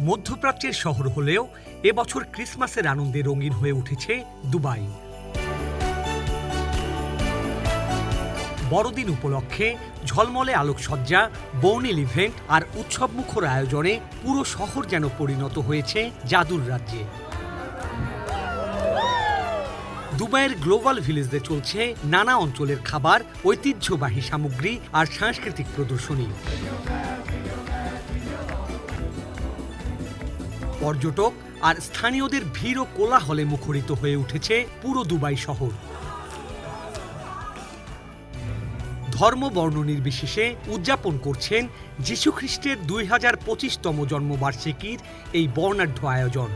মধ্যপ্রাচ্যের শহর হলেও এবছর ক্রিসমাসের আনন্দে রঙিন হয়ে উঠেছে দুবাই। বড়দিন উপলক্ষে ঝলমলে আলোকসজ্জা, বর্ণিল ইভেন্ট আর উৎসবমুখর আয়োজনে পুরো শহর যেন পরিণত হয়েছে জাদুর রাজ্যে। দুবাইয়ের গ্লোবাল ভিলেজে চলছে নানা অঞ্চলের খাবার, ঐতিহ্যবাহী সামগ্রী আর সাংস্কৃতিক প্রদর্শনী। পর্যটক আর স্থানীয়দের ভিড় ও কোলাহলে মুখরিত হয়ে উঠেছে পুরো দুবাই শহর। ধর্ম বর্ণ নির্বিশেষে উদযাপন করছেন যীশুখ্রিস্টের 2025তম জন্মবার্ষিকীর এই বর্ণাঢ্য আয়োজন।